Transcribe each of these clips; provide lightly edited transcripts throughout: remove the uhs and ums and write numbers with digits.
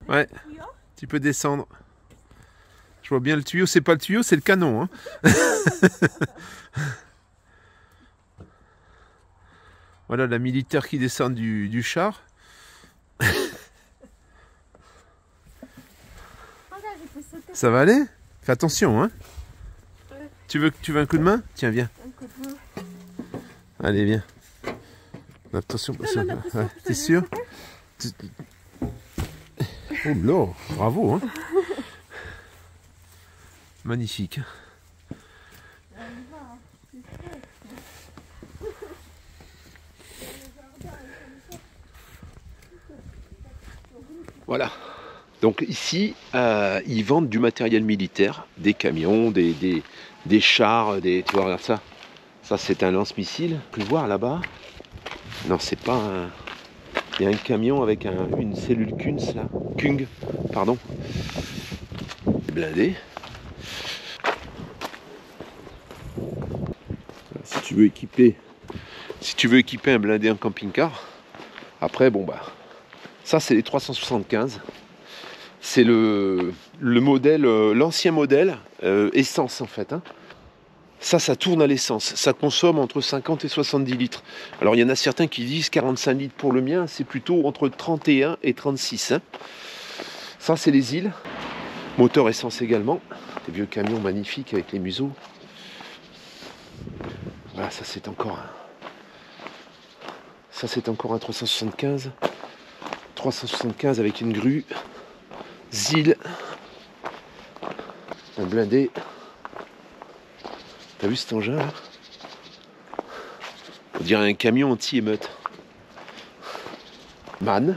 Ouais, tu peux descendre. Je vois bien le tuyau, c'est pas le tuyau, c'est le canon. Hein. Voilà la militaire qui descend du char. Ça va aller? Fais attention, hein. Tu veux un coup de main? Tiens, viens. Allez, viens. Attention, ouais, t'es sûr? Oh là, bravo, hein. Magnifique. Voilà. Donc ici, ils vendent du matériel militaire, des camions, des chars, tu vois, regarde ça. Ça, c'est un lance-missile. Tu peux voir là-bas? Non, c'est pas un... Il y a un camion avec une cellule Kunz, là. Kung, pardon. Blindé. Si tu veux équiper un blindé en camping-car, après, bon bah, ça c'est les 375. C'est le modèle, l'ancien modèle essence en fait. Hein. Ça tourne à l'essence. Ça consomme entre 50 et 70 litres. Alors il y en a certains qui disent 45 litres pour le mien. C'est plutôt entre 31 et 36. Hein. Ça c'est les îles. Moteur essence également. Des vieux camions magnifiques avec les museaux. Voilà, ça c'est encore un... Ça c'est encore un 375. 375 avec une grue. Zil. Un blindé. T'as vu cet engin là? On dirait un camion anti-émeute. MAN.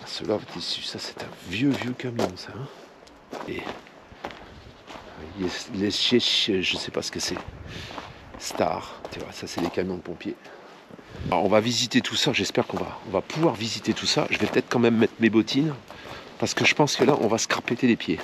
Cela tissu, ça c'est un vieux camion ça. Hein. Et les je sais pas ce que c'est. Star, tu vois, ça c'est les camions de pompiers. Alors on va visiter tout ça, j'espère qu'on va pouvoir visiter tout ça. Je vais peut-être quand même mettre mes bottines, parce que je pense que là on va se crapater les pieds.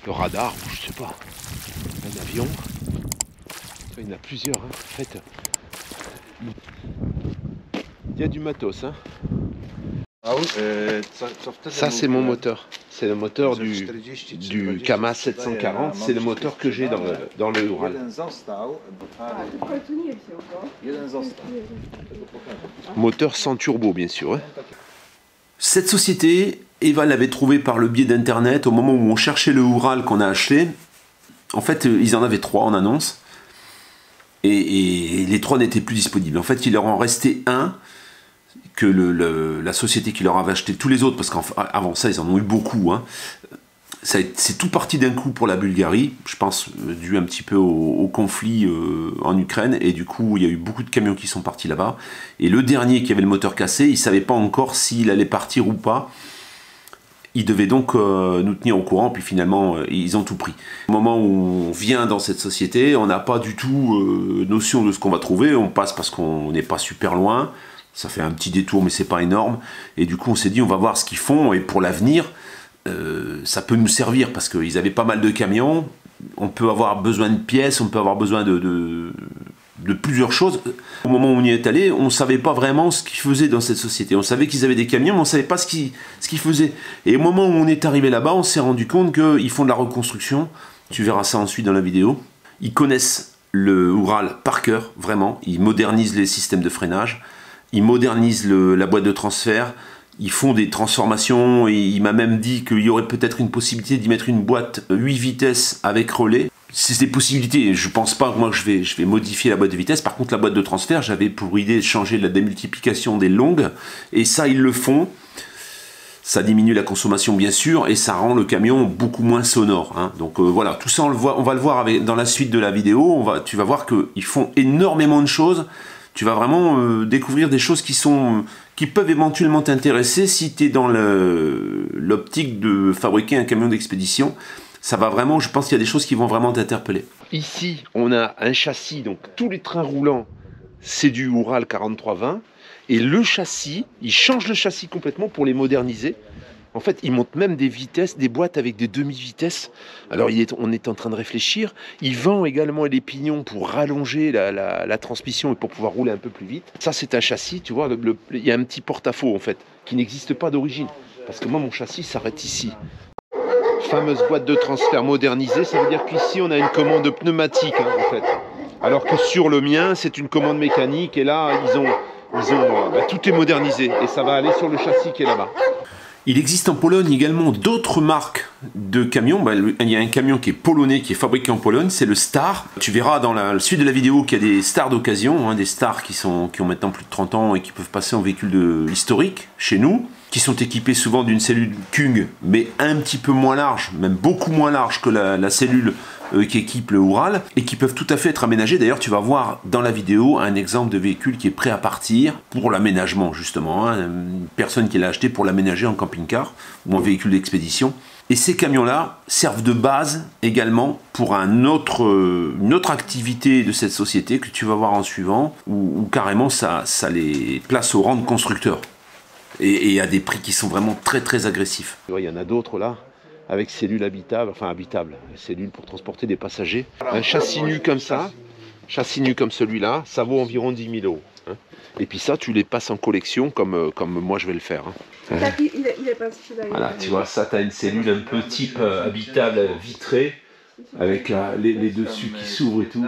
Le radar, ou je sais pas, un avion. Il y en a plusieurs, hein. En fait, il y a du matos. Hein. Ah oui, ça c'est mon moteur. C'est le moteur du Kama 740. C'est le moteur que j'ai dans le Ural. Moteur sans turbo, bien sûr. Hein. Cette société, Eva l'avait trouvée par le biais d'internet au moment où on cherchait le Ural qu'on a acheté. En fait, ils en avaient 3 en annonce. Et les 3 n'étaient plus disponibles. En fait, il leur en restait un que la société qui leur avait acheté tous les autres, parce qu'avant ça, ils en ont eu beaucoup. Hein. C'est tout parti d'un coup pour la Bulgarie, je pense, dû un petit peu au conflit en Ukraine. Et du coup, il y a eu beaucoup de camions qui sont partis là-bas. Et le dernier qui avait le moteur cassé, il ne savait pas encore s'il allait partir ou pas. Ils devaient donc nous tenir au courant, puis finalement, ils ont tout pris. Au moment où on vient dans cette société, on n'a pas du tout notion de ce qu'on va trouver. On passe parce qu'on n'est pas super loin. Ça fait un petit détour, mais c'est pas énorme. Et du coup, on s'est dit, on va voir ce qu'ils font. Et pour l'avenir, ça peut nous servir, parce qu'ils avaient pas mal de camions. On peut avoir besoin de pièces, on peut avoir besoin de plusieurs choses. Au moment où on y est allé, on ne savait pas vraiment ce qu'ils faisaient dans cette société. On savait qu'ils avaient des camions, mais on ne savait pas ce qu'ils faisaient. Et au moment où on est arrivé là-bas, on s'est rendu compte qu'ils font de la reconstruction. Tu verras ça ensuite dans la vidéo. Ils connaissent le Ural par cœur, vraiment. Ils modernisent les systèmes de freinage. Ils modernisent la boîte de transfert. Ils font des transformations. Et il m'a même dit qu'il y aurait peut-être une possibilité d'y mettre une boîte 8 vitesses avec relais. C'est des possibilités. Je pense pas que moi je vais modifier la boîte de vitesse. Par contre, la boîte de transfert, j'avais pour idée de changer la démultiplication des longues. Et ça, ils le font. Ça diminue la consommation, bien sûr, et ça rend le camion beaucoup moins sonore. Hein. Donc voilà, tout ça, on va le voir dans la suite de la vidéo. Tu vas voir qu'ils font énormément de choses. Tu vas vraiment découvrir des choses qui peuvent éventuellement t'intéresser si tu es dans l'optique de fabriquer un camion d'expédition. Ça va vraiment, je pense qu'il y a des choses qui vont vraiment t'interpeller. Ici, on a un châssis, donc tous les trains roulants, c'est du Ural 4320. Et le châssis, ils changent le châssis complètement pour les moderniser. En fait, ils montent même des vitesses, des boîtes avec des demi-vitesses. Alors, on est en train de réfléchir. Ils vendent également les pignons pour rallonger la transmission et pour pouvoir rouler un peu plus vite. Ça, c'est un châssis, tu vois. Il y a un petit porte-à-faux, en fait, qui n'existe pas d'origine. Parce que moi, mon châssis s'arrête ici. Fameuse boîte de transfert modernisée, ça veut dire qu'ici, on a une commande pneumatique, hein, en fait. Alors que sur le mien, c'est une commande mécanique. Et là, tout est modernisé. Et ça va aller sur le châssis qui est là-bas. Il existe en Pologne également d'autres marques de camions. Il y a un camion qui est polonais, qui est fabriqué en Pologne, c'est le Star. Tu verras dans la suite de la vidéo qu'il y a des Stars d'occasion, hein, des Stars qui ont maintenant plus de 30 ans et qui peuvent passer en véhicule historique chez nous, qui sont équipés souvent d'une cellule Kung, mais un petit peu moins large, même beaucoup moins large que la cellule qui équipe le Ural, et qui peuvent tout à fait être aménagés. D'ailleurs, tu vas voir dans la vidéo un exemple de véhicule qui est prêt à partir pour l'aménagement, justement. Hein, une personne qui l'a acheté pour l'aménager en camping-car ou en véhicule d'expédition. Et ces camions-là servent de base également pour une autre activité de cette société que tu vas voir en suivant, où carrément ça les place au rang de constructeur. Et à des prix qui sont vraiment très très agressifs. Il y en a d'autres là, avec cellules habitables, cellules pour transporter des passagers. Un châssis nu comme ça, châssis nu comme celui-là, ça vaut environ 10 000 €. Hein. Et puis ça, tu les passes en collection comme moi je vais le faire. Hein. Voilà, tu vois, ça, tu as une cellule un peu type habitable vitrée, avec les dessus qui s'ouvrent et tout.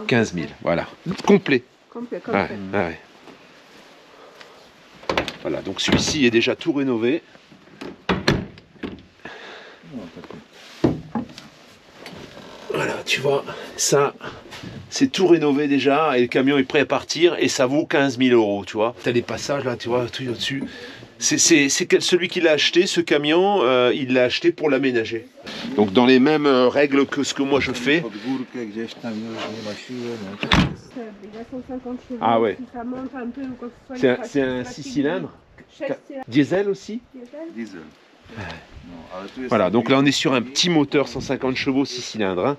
15 000, voilà. Complet. Ouais. Voilà, donc celui-ci est déjà tout rénové. Voilà, tu vois, ça, c'est tout rénové déjà, et le camion est prêt à partir, et ça vaut 15 000 €, tu vois. Tu as les passages là, tu vois, tout au-dessus. C'est celui qui l'a acheté, ce camion, il l'a acheté pour l'aménager. Donc dans les mêmes règles que ce que moi je fais. Ah ouais. C'est un 6 cylindres. Diesel aussi. Diesel. Voilà, donc là on est sur un petit moteur 150 chevaux 6 cylindres. Hein.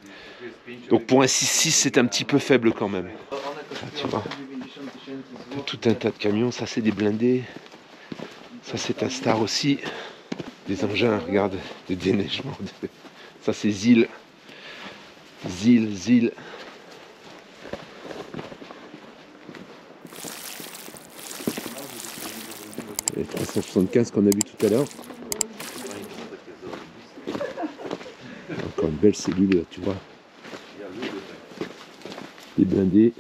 Donc pour un 6.6 c'est un petit peu faible quand même. Là, tu vois. Tout un tas de camions, ça c'est des blindés. Ça c'est un Star aussi. Des engins, regarde, de déneigement. Ça c'est ZIL. ZIL. Les 375 qu'on a vu tout à l'heure. Encore une belle cellule, là, tu vois. Des blindés.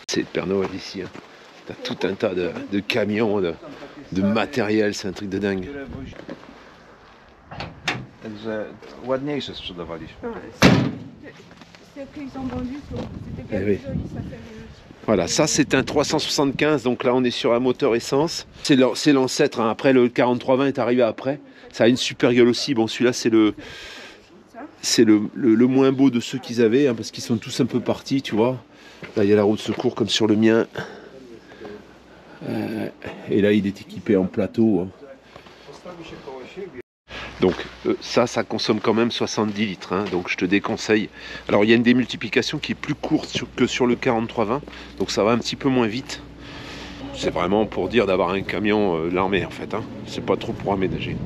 C'est le Père Noël ici. Hein. T'as tout un tas de camions, de matériel, c'est un truc de dingue. Ładniejsze sprzedawaliśmy. Voilà, ça c'est un 375, donc là on est sur un moteur essence. C'est l'ancêtre, hein. Après le 4320 est arrivé après. Ça a une super gueule aussi. Bon, celui-là c'est le moins beau de ceux qu'ils avaient, hein, parce qu'ils sont tous un peu partis, tu vois. Là il y a la roue de secours comme sur le mien. Et là il est équipé en plateau. Hein. Donc ça consomme quand même 70 litres, hein, donc je te déconseille. Alors il y a une démultiplication qui est plus courte que sur le 4320, donc ça va un petit peu moins vite. C'est vraiment pour dire d'avoir un camion de l'armée en fait, hein. C'est pas trop pour aménager.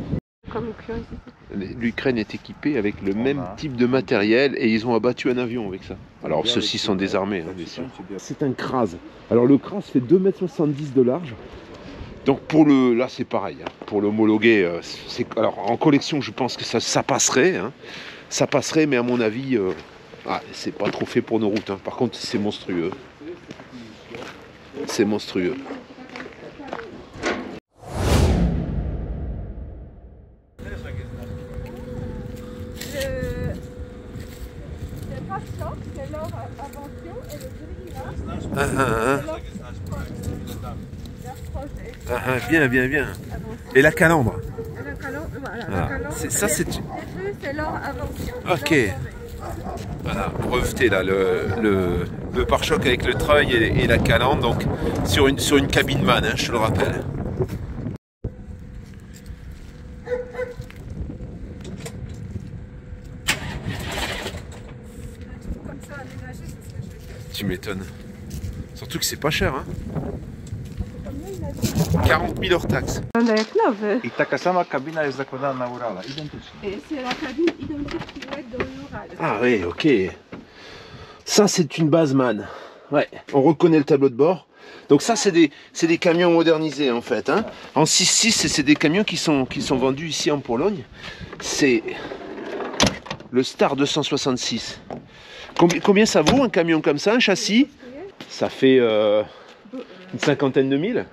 L'Ukraine est équipée avec le même type de matériel et ils ont abattu un avion avec ça. Alors ceux-ci sont désarmés, hein, bien sûr. C'est un Kraz. Alors le Kraz fait 2,70 m de large. Donc là c'est pareil, hein. Pour l'homologuer, alors en collection je pense que ça passerait, hein. Ça passerait, mais à mon avis, c'est pas trop fait pour nos routes, hein. Par contre c'est monstrueux. C'est monstrueux. C'est leur invention et le gris Bien. Et la calandre. Ça c'est leur invention. Ok. Voilà, breveté là, le pare-choc avec le treuil et la calandre, donc sur une cabine man, hein, je te le rappelle. Tu m'étonnes. Surtout que c'est pas cher, hein. 40 000 hors taxe. Wygląda jak nowy. I taka sama kabina jest zakładana na Urala, identycznie. C'est la cabine identique de l'Ural. Ah oui, ok. Ça, c'est une base MAN. Ouais, on reconnaît le tableau de bord. Donc ça, c'est des camions modernisés, en fait. Hein. En 6.6, c'est des camions qui sont vendus ici en Pologne. C'est le Star 266. Combien ça vaut un camion comme ça, un châssis? Ça fait une cinquantaine de mille.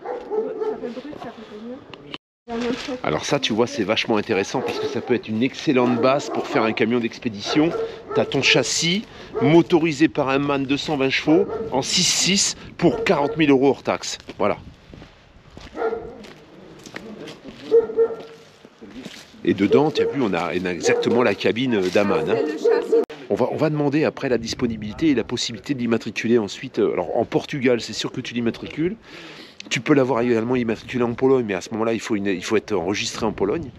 Alors ça, tu vois, c'est vachement intéressant parce que ça peut être une excellente base pour faire un camion d'expédition. Tu as ton châssis motorisé par un MAN 220 chevaux en 6.6 pour 40 000 € hors taxe. Voilà. Et dedans, tu as vu, on a exactement la cabine d'Aman. Hein. On va demander après la disponibilité et la possibilité de l'immatriculer ensuite. Alors en Portugal, c'est sûr que tu l'immatricules. Tu peux l'avoir également immatriculé en Pologne, mais à ce moment-là, il faut être enregistré en Pologne.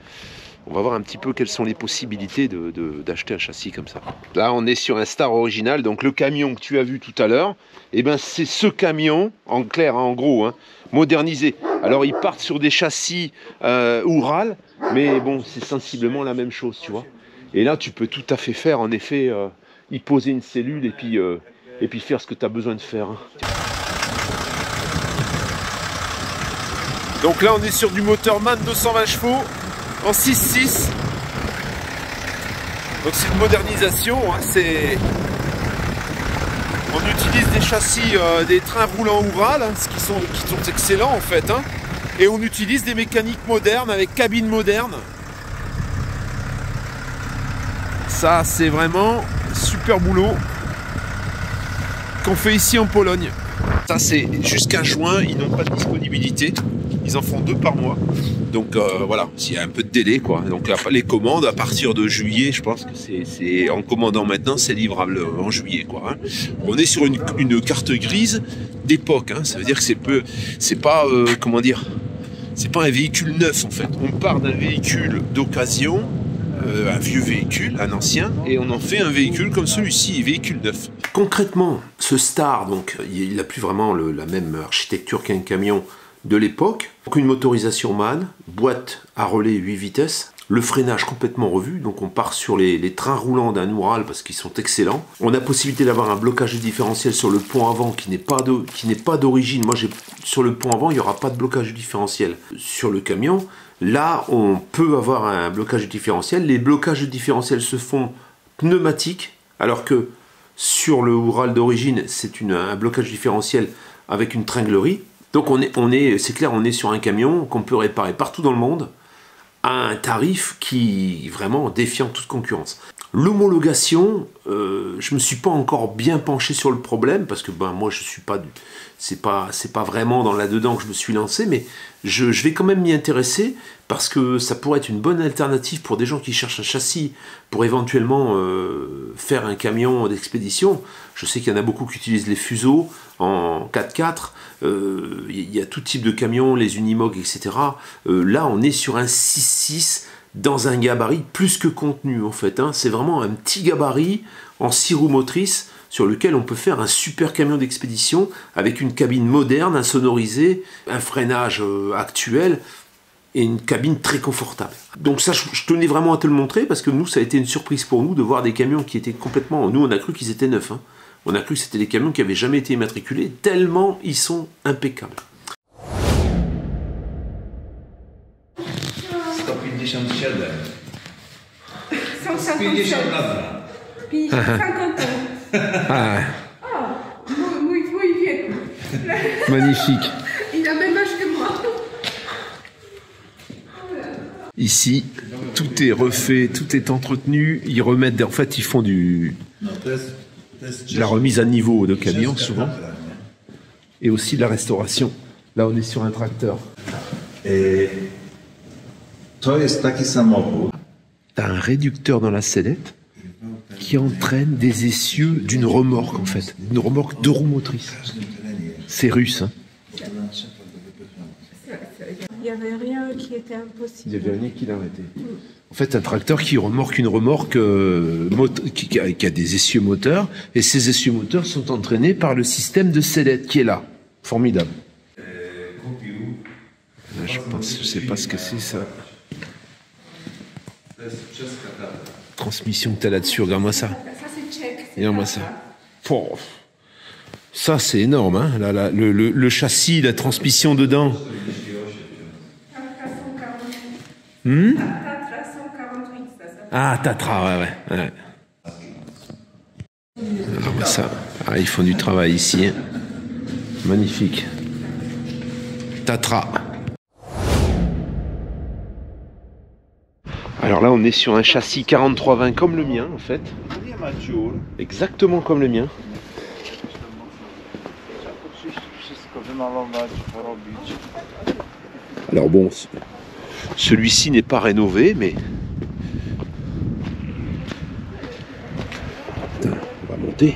On va voir un petit peu quelles sont les possibilités d'acheter un châssis comme ça. Là, on est sur un Star original, donc le camion que tu as vu tout à l'heure, eh ben, c'est ce camion, en clair, en gros, hein, modernisé. Alors, ils partent sur des châssis Ural, mais bon, c'est sensiblement la même chose, tu vois. Et là, tu peux tout à fait faire, en effet, y poser une cellule et puis faire ce que tu as besoin de faire. Hein. Donc là, on est sur du moteur MAN 220 chevaux en 6.6. Donc c'est une modernisation. Hein, on utilise des châssis, des trains roulants Ural, hein, qui sont excellents en fait. Hein, et on utilise des mécaniques modernes avec cabine moderne. Ça, c'est vraiment super boulot qu'on fait ici en Pologne. Ça, c'est jusqu'à juin, ils n'ont pas de disponibilité. Ils en font 2 par mois. Donc voilà, s'il y a un peu de délai, quoi. Donc là, les commandes, à partir de juillet, je pense que c'est en commandant maintenant, c'est livrable en juillet, quoi. Hein. On est sur une carte grise d'époque. Hein. Ça veut dire que c'est pas, comment dire, c'est pas un véhicule neuf, en fait. On part d'un véhicule d'occasion, un vieux véhicule, un ancien, et on en fait un véhicule comme celui-ci, véhicule neuf. Concrètement, ce Star, donc, il n'a plus vraiment la même architecture qu'un camion de l'époque. Donc une motorisation MAN, boîte à relais 8 vitesses, le freinage complètement revu, donc on part sur les trains roulants d'un Ural parce qu'ils sont excellents. On a possibilité d'avoir un blocage de différentiel sur le pont avant qui n'est pas d'origine. Moi, sur le pont avant, il n'y aura pas de blocage de différentiel. Sur le camion, là, on peut avoir un blocage de différentiel. Les blocages de différentiel se font pneumatiques, alors que sur le Ural d'origine, c'est un blocage différentiel avec une tringlerie. Donc c'est clair, on est sur un camion qu'on peut réparer partout dans le monde à un tarif qui vraiment défiant toute concurrence. L'homologation, je me suis pas encore bien penché sur le problème parce que moi je suis pas, c'est pas vraiment dans là-dedans que je me suis lancé, mais je vais quand même m'y intéresser parce que ça pourrait être une bonne alternative pour des gens qui cherchent un châssis pour éventuellement faire un camion d'expédition. Je sais qu'il y en a beaucoup qui utilisent les fuseaux en 4x4, il y a tout type de camions, les Unimog, etc. Là, on est sur un 6.6 dans un gabarit plus que contenu, en fait. Hein. C'est vraiment un petit gabarit en 6 roues motrices sur lequel on peut faire un super camion d'expédition avec une cabine moderne, insonorisée, un freinage actuel et une cabine très confortable. Donc ça, je tenais vraiment à te le montrer parce que nous, ça a été une surprise pour nous de voir des camions qui étaient complètement... Nous, on a cru qu'ils étaient neufs. Hein. On a cru que c'était des camions qui n'avaient jamais été immatriculés, tellement ils sont impeccables. 157. 157. 50 ans. Ah, Mój wieku. magnifique. Il a même âge que moi. Ici, tout est refait, tout est entretenu. Ils remettent, en fait, ils font de la remise à niveau de camions souvent, et aussi de la restauration. Là, on est sur un tracteur. To jest taki samochód. T'as un réducteur dans la sellette qui entraîne des essieux d'une remorque, en fait, une remorque 2 roues motrices. C'est russe, hein. avait rien qui était impossible. Il n'y avait rien qui l'arrêtait. En fait, un tracteur qui remorque une remorque qui a des essieux moteurs, et ces essieux moteurs sont entraînés par le système de sellette qui est là. Formidable. Là, je sais pas ce que c'est ça. Transmission que tu as là-dessus, regarde-moi ça. Ça, c'est tchèque. Regarde-moi ça. Oh. Ça, c'est énorme, hein. Là, le châssis, la transmission dedans. Tatra 148, ça s'appelle. Ah, Tatra, ouais. Alors, ça, ils font du travail ici. Hein. Magnifique. Tatra. Alors là, on est sur un châssis 4320 comme le mien, en fait. Exactement comme le mien. Alors bon, celui-ci n'est pas rénové, mais... Putain, on va monter.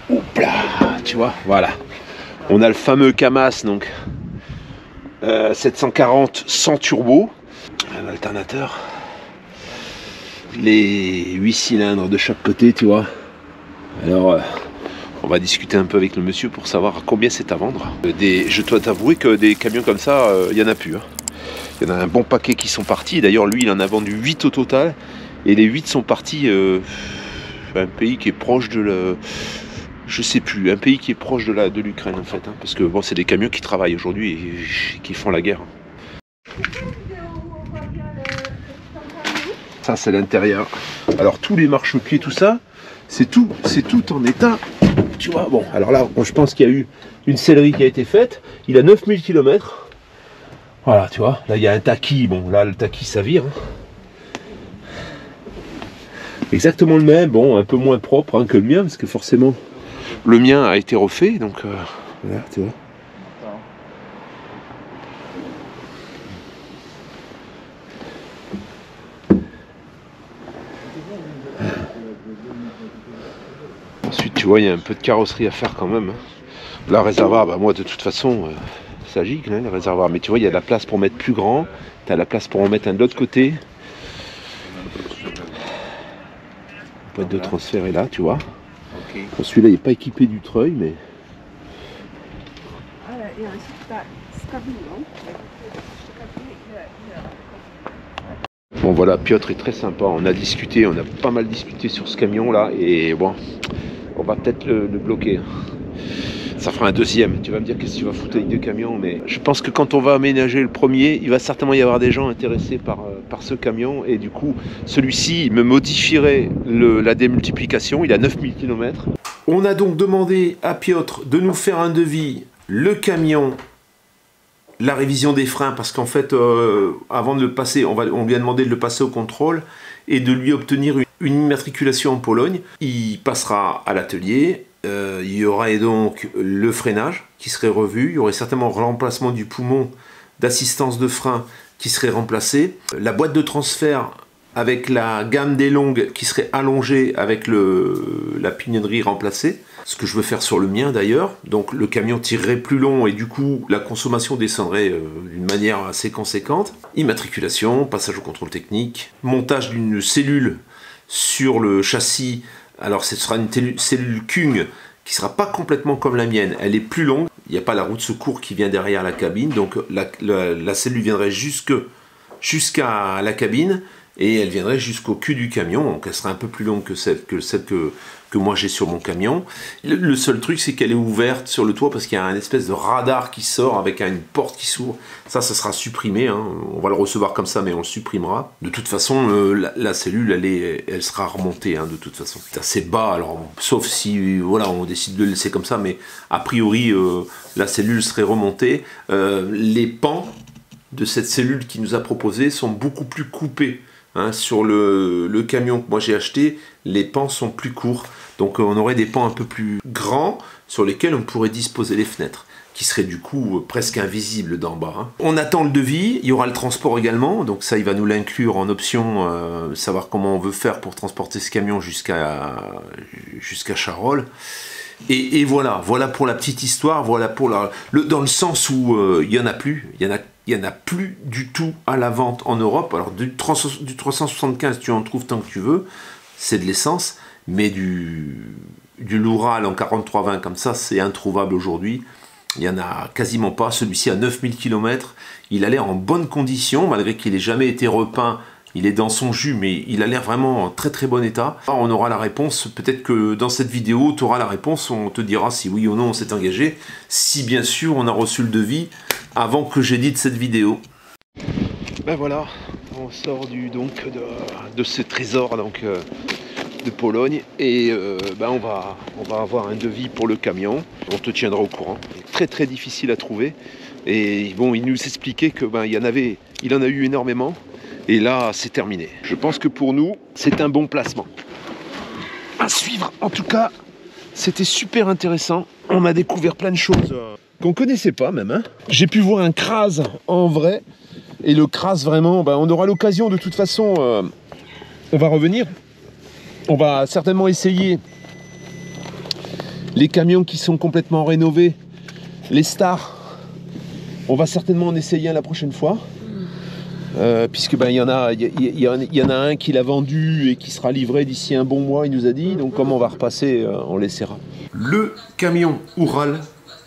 Oups là, tu vois, voilà. On a le fameux Kamaz, donc 740 sans turbo. Un alternateur. Les 8 cylindres de chaque côté, tu vois. Alors... on va discuter un peu avec le monsieur pour savoir à combien c'est à vendre. Je dois t'avouer que des camions comme ça, il n'y en a plus. Hein. Il y en a un bon paquet qui sont partis. D'ailleurs, lui, il en a vendu 8 au total. Et les 8 sont partis un pays qui est proche de je sais plus, un pays qui est proche de l'Ukraine en fait. Hein, parce que bon, c'est des camions qui travaillent aujourd'hui et qui font la guerre. Ça, c'est l'intérieur. Alors, tous les marchepieds, tout ça, c'est tout en état. Tu vois, bon, alors là, je pense qu'il y a eu une sellerie qui a été faite. Il a 9000 km. Voilà, tu vois. Là, il y a un taquis. Bon, là, le taquis, ça vire. Hein. Exactement le même. Bon, un peu moins propre hein, que le mien, parce que forcément, le mien a été refait. Donc, voilà, tu vois. Ensuite, tu vois, il y a un peu de carrosserie à faire quand même. La réservoir, bah, moi, de toute façon, ça gicle, hein, le réservoir. Mais tu vois, il y a de la place pour mettre plus grand. Tu as la place pour en mettre un de l'autre côté. La boîte de transfert est là, tu vois. Bon, celui-là, il n'est pas équipé du treuil, mais... Bon, voilà, Piotr est très sympa. On a discuté, on a pas mal discuté sur ce camion-là. Et bon... on va peut-être le bloquer. Ça fera un deuxième. Tu vas me dire qu'est-ce que tu vas foutre avec deux camions, mais je pense que quand on va aménager le premier, il va certainement y avoir des gens intéressés par ce camion. Et du coup, celui-ci me modifierait la démultiplication. Il a 9000 km. On a donc demandé à Piotr de nous faire un devis, le camion, la révision des freins, parce qu'en fait, avant de le passer, on lui a demandé de le passer au contrôle et de lui obtenir une immatriculation en Pologne. Il passera à l'atelier. Il y aurait donc le freinage qui serait revu. Il y aurait certainement le remplacement du poumon d'assistance de frein qui serait remplacé. La boîte de transfert avec la gamme des longues qui serait allongée avec la pignonnerie remplacée. Ce que je veux faire sur le mien d'ailleurs. Donc le camion tirerait plus long et du coup la consommation descendrait d'une manière assez conséquente. Immatriculation, passage au contrôle technique, montage d'une cellule sur le châssis. Alors ce sera une cellule Kung qui sera pas complètement comme la mienne. Elle est plus longue. Il n'y a pas la roue de secours qui vient derrière la cabine. Donc la cellule viendrait jusqu'à la cabine. Et elle viendrait jusqu'au cul du camion, donc elle serait un peu plus longue que celle que moi j'ai sur mon camion. Le seul truc, c'est qu'elle est ouverte sur le toit parce qu'il y a un espèce de radar qui sort avec une porte qui s'ouvre. Ça sera supprimé, hein. On va le recevoir comme ça, mais on le supprimera. De toute façon, la cellule, elle sera remontée, hein, de toute façon. C'est assez bas, alors, sauf si voilà, on décide de le laisser comme ça, mais a priori, la cellule serait remontée. Les pans de cette cellule qui nous a proposé sont beaucoup plus coupés. Hein, sur le camion que moi j'ai acheté, les pans sont plus courts. Donc on aurait des pans un peu plus grands sur lesquels on pourrait disposer les fenêtres, qui seraient du coup presque invisibles d'en bas. Hein. On attend le devis, il y aura le transport également, donc ça il va nous l'inclure en option, savoir comment on veut faire pour transporter ce camion jusqu'à Charolles. Et voilà pour la petite histoire, voilà pour dans le sens où il y en a plus, il y en a plus du tout à la vente en Europe. Alors du 375, tu en trouves tant que tu veux, c'est de l'essence, mais du Loural en 4320 comme ça, c'est introuvable aujourd'hui. Il n'y en a quasiment pas. Celui-ci a 9000 km. Il a l'air en bonne condition, malgré qu'il n'ait jamais été repeint. Il est dans son jus, mais il a l'air vraiment en très très bon état. On aura la réponse, peut-être que dans cette vidéo, tu auras la réponse, on te dira si oui ou non on s'est engagé, si bien sûr on a reçu le devis avant que j'édite cette vidéo. Ben voilà, on sort de ce trésor de Pologne, et on va avoir un devis pour le camion. On te tiendra au courant. Très très difficile à trouver, et bon, il nous expliquait que il en a eu énormément. Et là, c'est terminé. Je pense que pour nous, c'est un bon placement. À suivre. En tout cas, c'était super intéressant. On a découvert plein de choses qu'on connaissait pas même. Hein. J'ai pu voir un Kraz en vrai. Et le Kraz, vraiment, on aura l'occasion de toute façon. On va revenir. On va certainement essayer les camions qui sont complètement rénovés. Les stars. On va certainement en essayer un la prochaine fois. Puisque il y en a un qui l'a vendu et qui sera livré d'ici un bon mois, il nous a dit. Donc comme on va repasser, on l'essaiera. Le camion Ural,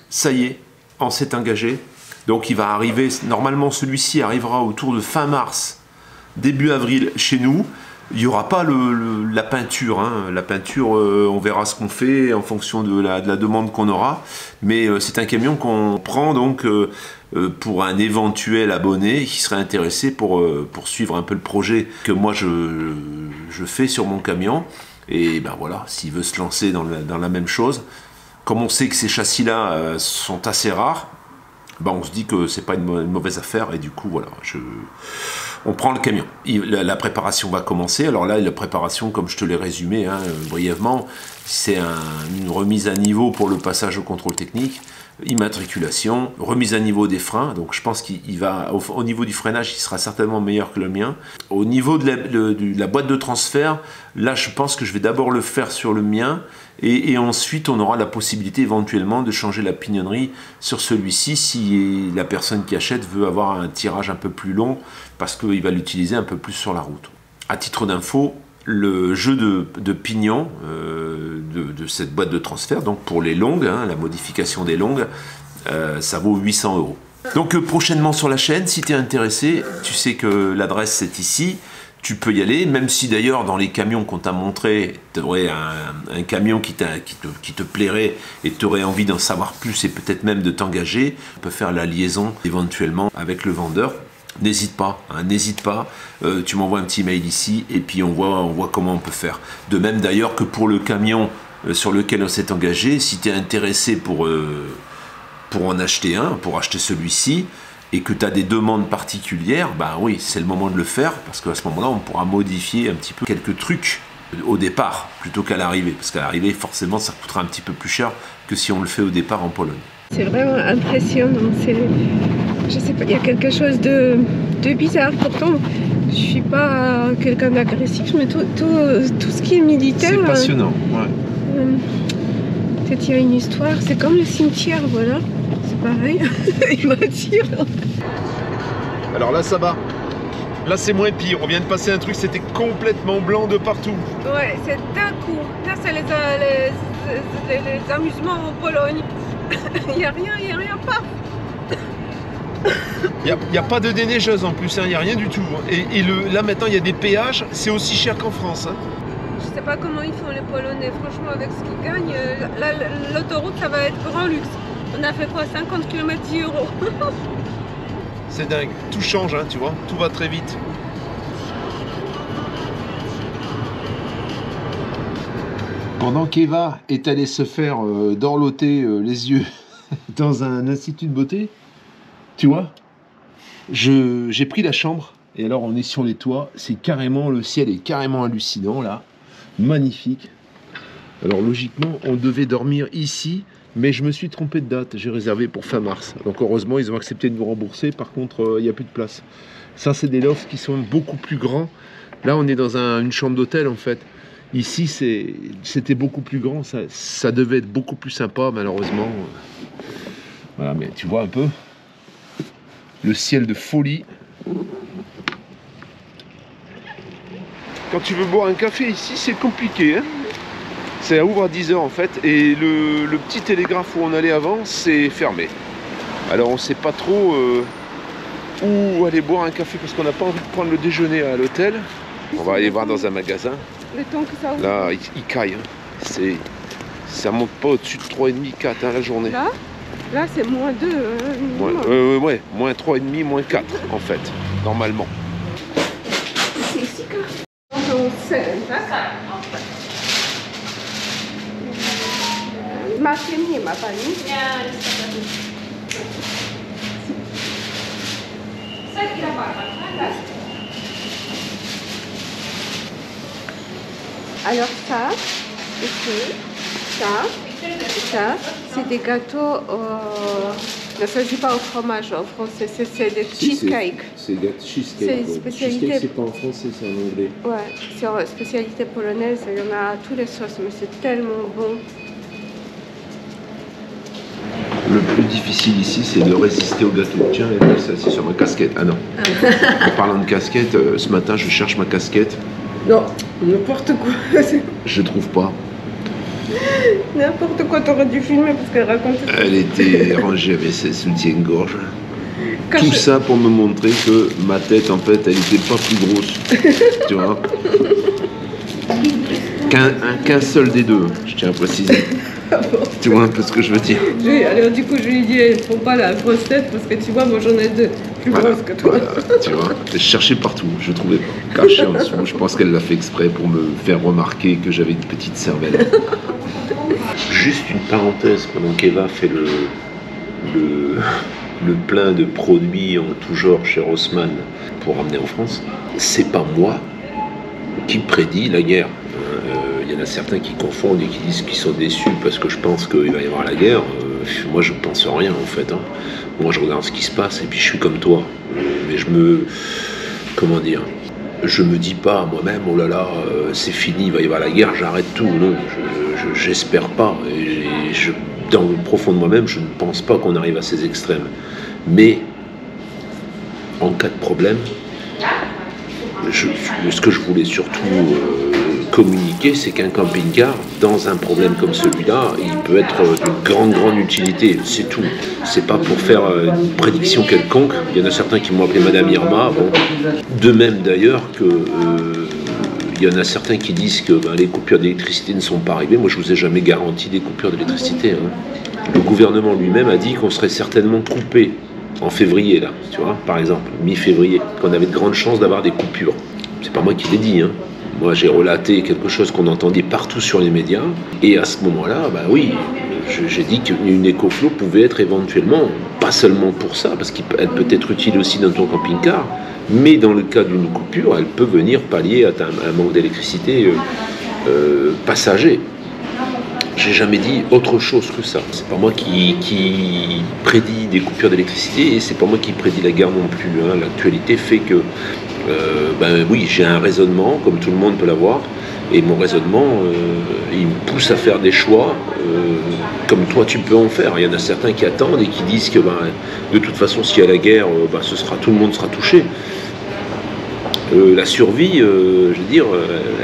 ça y est, on s'est engagé. Donc il va arriver, normalement celui-ci arrivera autour de fin mars, début avril chez nous. Il n'y aura pas la peinture. Hein. La peinture, on verra ce qu'on fait en fonction de la demande qu'on aura. Mais c'est un camion qu'on prend donc pour un éventuel abonné qui serait intéressé pour suivre un peu le projet que moi je fais sur mon camion. Et ben voilà, s'il veut se lancer dans la même chose, comme on sait que ces châssis-là sont assez rares, on se dit que c'est pas une mauvaise affaire, et du coup voilà, on prend le camion. La préparation va commencer. Alors là, la préparation, comme je te l'ai résumé brièvement, c'est une remise à niveau pour le passage au contrôle technique, immatriculation, remise à niveau des freins. Donc je pense qu'il va, au niveau du freinage, il sera certainement meilleur que le mien. Au niveau de la boîte de transfert, là je pense que je vais d'abord le faire sur le mien, et ensuite on aura la possibilité éventuellement de changer la pignonnerie sur celui-ci si la personne qui achète veut avoir un tirage un peu plus long, parce qu'il va l'utiliser un peu plus sur la route. À titre d'info, le jeu de pignon de cette boîte de transfert, donc pour les longues, la modification des longues, ça vaut 800 €. Donc prochainement sur la chaîne, si tu es intéressé, tu sais que l'adresse c'est ici, tu peux y aller, même si d'ailleurs dans les camions qu'on t'a montré, tu aurais un camion qui te plairait et tu aurais envie d'en savoir plus et peut-être même de t'engager, on peut faire la liaison éventuellement avec le vendeur. N'hésite pas, tu m'envoies un petit mail ici et puis on voit comment on peut faire. De même d'ailleurs que pour le camion sur lequel on s'est engagé, si tu es intéressé pour en acheter un, pour acheter celui-ci, et que tu as des demandes particulières, oui, c'est le moment de le faire, parce qu'à ce moment-là, on pourra modifier un petit peu quelques trucs au départ, plutôt qu'à l'arrivée, parce qu'à l'arrivée, forcément, ça coûtera un petit peu plus cher que si on le fait au départ en Pologne. C'est vraiment impressionnant. Je sais pas, il y a quelque chose de bizarre. Pourtant, je suis pas quelqu'un d'agressif, mais tout ce qui est militaire. C'est passionnant, ouais. Peut-être il y a une histoire. C'est comme le cimetière, voilà. C'est pareil. Il m'attire. Alors là, ça va. Là, c'est moins pire. On vient de passer un truc, c'était complètement blanc de partout. Ouais, c'est d'un coup. Là, c'est les amusements en Pologne. Il n'y a rien pas. Il n'y a pas de déneigeuse en plus, il n'y a rien du tout. Et là maintenant, il y a des péages, c'est aussi cher qu'en France. Je sais pas comment ils font les Polonais, franchement, avec ce qu'ils gagnent. L'autoroute, ça va être grand luxe. On a fait quoi, 50 km 10 €. C'est dingue, tout change, tu vois, tout va très vite. Pendant qu'Eva est allée se faire dorloter les yeux dans un institut de beauté, tu vois, j'ai pris la chambre, et alors on est sur les toits, c'est carrément, le ciel est carrément hallucinant là, magnifique. Alors logiquement, on devait dormir ici, mais je me suis trompé de date, j'ai réservé pour fin mars. Donc heureusement, ils ont accepté de nous rembourser, par contre, il n'y a plus de place. Ça, c'est des lofts qui sont beaucoup plus grands. Là, on est dans une chambre d'hôtel en fait. Ici, c'était beaucoup plus grand, ça devait être beaucoup plus sympa, malheureusement. Voilà, mais tu vois un peu le ciel de folie. Quand tu veux boire un café ici, c'est compliqué, hein. Ça ouvre à 10 h en fait, et le petit télégraphe où on allait avant, c'est fermé. Alors on sait pas trop où aller boire un café parce qu'on n'a pas envie de prendre le déjeuner à l'hôtel. On va aller voir dans un magasin. Le temps que ça ouvre. Là, il caille. Hein. Ça monte pas au-dessus de 3,5, 4 hein, la journée. Là c'est moins 2. Ouais, moins 3,5, moins 4 en fait, normalement. C'est ici que... On sait, ma famille et ma famille. Alors ça, ici, ça, c'est des gâteaux, ne se dit pas au fromage en français, c'est des cheesecake. C'est des cheesecake. C'est une spécialité. Cheesecake, c'est pas en français, c'est en anglais. Ouais, c'est une spécialité polonaise, il y en a à tous les sauces, mais c'est tellement bon. Le plus difficile ici, c'est de résister au gâteau. Tiens, ça, c'est sur ma casquette. Ah non. En parlant de casquette, ce matin, je cherche ma casquette. Non, n'importe quoi. Je trouve pas. N'importe quoi, t'aurais dû filmer parce qu'elle raconte. Elle était rangée avec ses soutiens-gorge. Tout ça pour me montrer que ma tête, en fait, elle n'était pas plus grosse. Tu vois, qu'un seul des deux, je tiens à préciser. Tu vois un peu ce que je veux dire. Alors du coup, je lui ai dit, il faut pas la grosse tête parce que tu vois, moi j'en ai deux plus grosses que toi. Voilà, tu vois, je cherchais partout, je trouvais pas. Caché en dessous, je pense qu'elle l'a fait exprès pour me faire remarquer que j'avais une petite cervelle. Juste une parenthèse, pendant qu'Eva fait le plein de produits en tout genre chez Rossmann pour ramener en France, c'est pas moi qui prédit la guerre. Il y en a certains qui confondent et qui disent qu'ils sont déçus parce que je pense qu'il va y avoir la guerre. Moi, je pense rien en fait. Hein. Moi, je regarde ce qui se passe et puis je suis comme toi. Mais comment dire, je me dis pas moi-même, oh là là, c'est fini, il va y avoir la guerre, j'arrête tout. Non, j'espère pas. Et dans le profond de moi-même, je ne pense pas qu'on arrive à ces extrêmes. Mais en cas de problème, ce que je voulais surtout communiquer, c'est qu'un camping-car, dans un problème comme celui-là, il peut être d'une grande utilité, c'est tout. C'est pas pour faire une prédiction quelconque. Il y en a certains qui m'ont appelé Madame Irma, bon. De même d'ailleurs que il y en a certains qui disent que les coupures d'électricité ne sont pas arrivées. Moi, je vous ai jamais garanti des coupures d'électricité. Hein. Le gouvernement lui-même a dit qu'on serait certainement coupé en février, là, tu vois, par exemple, mi-février, qu'on avait de grandes chances d'avoir des coupures. C'est pas moi qui l'ai dit, hein. Moi, j'ai relaté quelque chose qu'on entendait partout sur les médias. Et à ce moment-là, oui, j'ai dit qu'une EcoFlow pouvait être éventuellement, pas seulement pour ça, parce qu'elle peut être utile aussi dans ton camping-car, mais dans le cas d'une coupure, elle peut venir pallier à un manque d'électricité passager. J'ai jamais dit autre chose que ça. C'est pas moi qui prédit des coupures d'électricité et c'est pas moi qui prédit la guerre non plus. Hein. L'actualité fait que oui, j'ai un raisonnement, comme tout le monde peut l'avoir, et mon raisonnement, il me pousse à faire des choix, comme toi tu peux en faire. Il y en a certains qui attendent et qui disent que de toute façon, s'il y a la guerre, tout le monde sera touché. La survie, je veux dire,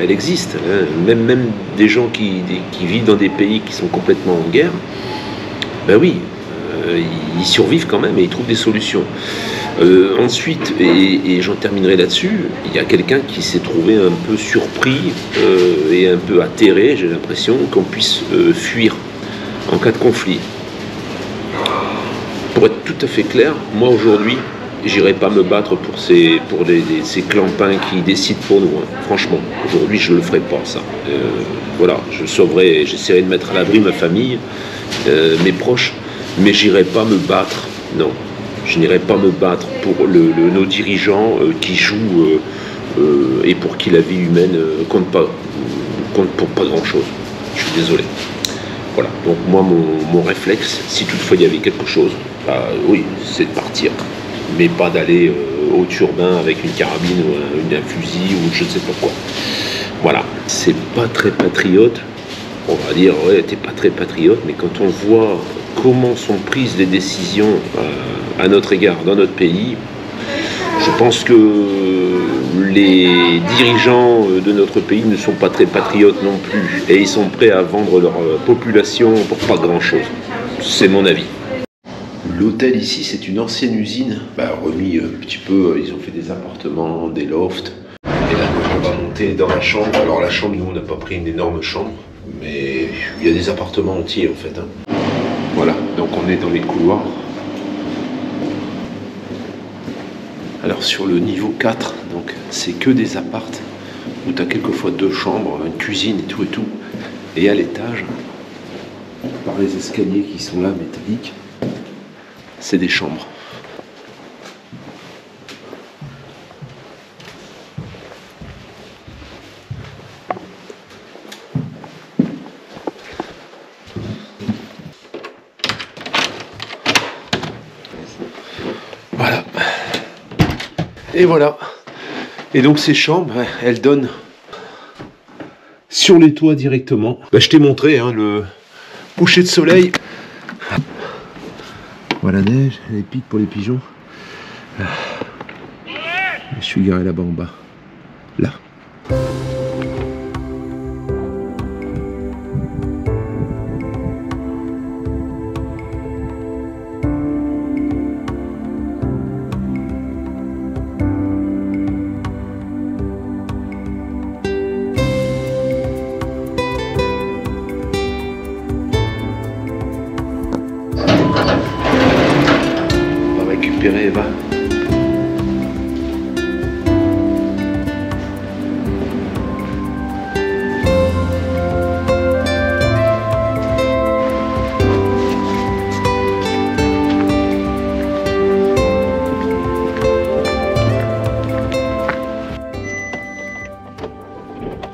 elle existe. Hein. Même des gens qui vivent dans des pays qui sont complètement en guerre, oui, ils survivent quand même et ils trouvent des solutions. Ensuite, et j'en terminerai là-dessus, il y a quelqu'un qui s'est trouvé un peu surpris et un peu atterré, j'ai l'impression, qu'on puisse fuir en cas de conflit. Pour être tout à fait clair, moi aujourd'hui, j'irai pas me battre pour ces clampins qui décident pour nous. Hein. Franchement, aujourd'hui, je le ferai pas, ça. Voilà, j'essaierai de mettre à l'abri ma famille, mes proches, mais j'irai pas me battre, non. Je n'irai pas me battre pour nos dirigeants qui jouent et pour qui la vie humaine compte pour pas grand-chose. Je suis désolé. Voilà, donc moi, mon réflexe, si toutefois il y avait quelque chose, oui, c'est de partir. Mais pas d'aller au turbin avec une carabine ou un fusil ou je ne sais pas quoi. Voilà, c'est pas très patriote. On va dire, ouais, t'es pas très patriote, mais quand on voit comment sont prises les décisions à notre égard dans notre pays, je pense que les dirigeants de notre pays ne sont pas très patriotes non plus. Et ils sont prêts à vendre leur population pour pas grand-chose. C'est mon avis. L'hôtel ici, c'est une ancienne usine. Remis un petit peu, ils ont fait des appartements, des lofts. Et là, on va monter dans la chambre. Alors la chambre, nous, on n'a pas pris une énorme chambre. Mais il y a des appartements entiers, en fait. Voilà, donc on est dans les couloirs. Alors sur le niveau 4, donc c'est que des appartes où tu as quelquefois 2 chambres, une cuisine et tout et tout. Et à l'étage, par les escaliers qui sont là métalliques, c'est des chambres. Voilà. Et voilà. Et donc ces chambres, elles donnent sur les toits directement. Je t'ai montré le coucher de soleil. Voilà la neige, les pics pour les pigeons. Je suis garé là-bas en bas. Là. Eva.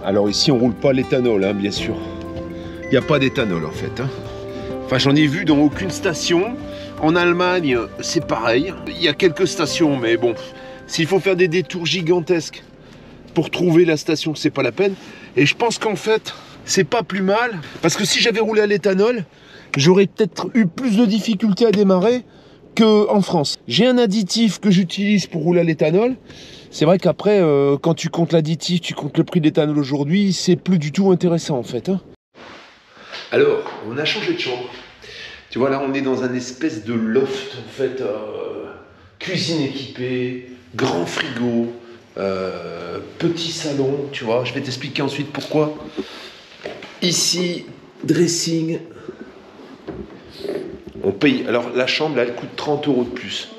Alors ici on roule pas l'éthanol, bien sûr. Il n'y a pas d'éthanol en fait. Enfin j'en ai vu dans aucune station. En Allemagne, c'est pareil. Il y a quelques stations, mais bon, s'il faut faire des détours gigantesques pour trouver la station, c'est pas la peine. Et je pense qu'en fait, c'est pas plus mal. Parce que si j'avais roulé à l'éthanol, j'aurais peut-être eu plus de difficultés à démarrer qu'en France. J'ai un additif que j'utilise pour rouler à l'éthanol. C'est vrai qu'après, quand tu comptes l'additif, tu comptes le prix de l'éthanol aujourd'hui, c'est plus du tout intéressant en fait. Alors, on a changé de chambre. Tu vois, là, on est dans un espèce de loft, en fait, cuisine équipée, grand frigo, petit salon, tu vois. Je vais t'expliquer ensuite pourquoi. Ici, dressing. On paye. Alors, la chambre, là, elle coûte 30 € de plus.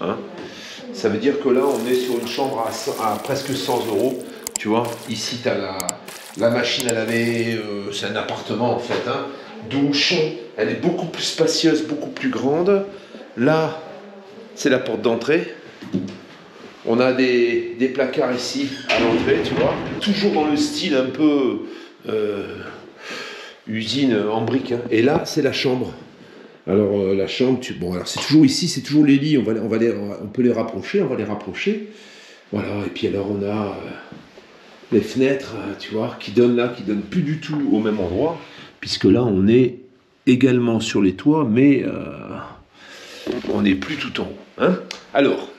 Ça veut dire que là, on est sur une chambre à presque 100 €. Tu vois, ici, tu as la machine à laver, c'est un appartement, en fait, douche, elle est beaucoup plus spacieuse, beaucoup plus grande. Là, c'est la porte d'entrée. On a des placards ici à l'entrée, tu vois. Toujours dans le style un peu usine en briques. Et là, c'est la chambre. Alors la chambre, alors c'est toujours ici, c'est toujours les lits. On peut les rapprocher, on va les rapprocher. Voilà. Et puis alors on a les fenêtres, tu vois, qui donnent plus du tout au même endroit. Puisque là, on est également sur les toits, mais on n'est plus tout en haut. Alors,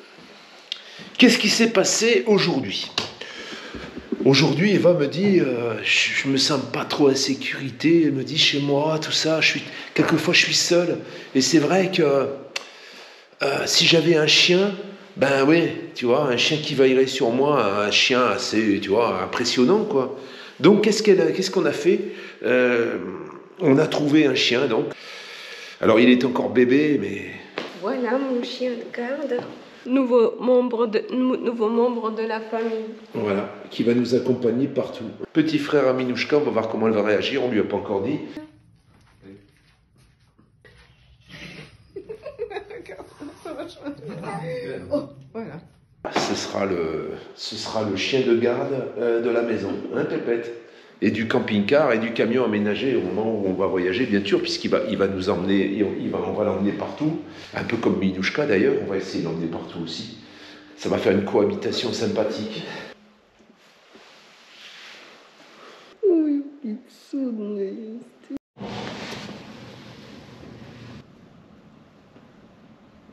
qu'est-ce qui s'est passé aujourd'hui ? Aujourd'hui, Eva me dit, je me sens pas trop en sécurité. Elle me dit, chez moi, tout ça, quelquefois je suis seule. Et c'est vrai que si j'avais un chien, oui, tu vois, un chien qui veillerait sur moi, un chien assez, tu vois, impressionnant, quoi. Donc, qu'est-ce qu'on a fait ? On a trouvé un chien, donc. Alors, il est encore bébé, mais... Voilà mon chien de garde. Nouveau membre de la famille. Voilà, qui va nous accompagner partout. Petit frère à Minouchka, on va voir comment elle va réagir, on lui a pas encore dit. Oh, voilà. Ce sera le chien de garde de la maison, Pépette. Et du camping-car et du camion aménagé au moment où on va voyager, bien sûr, puisqu'il va nous emmener, on va l'emmener partout, un peu comme Minouchka d'ailleurs, on va essayer de l'emmener partout aussi. Ça va faire une cohabitation sympathique. Cudny jest.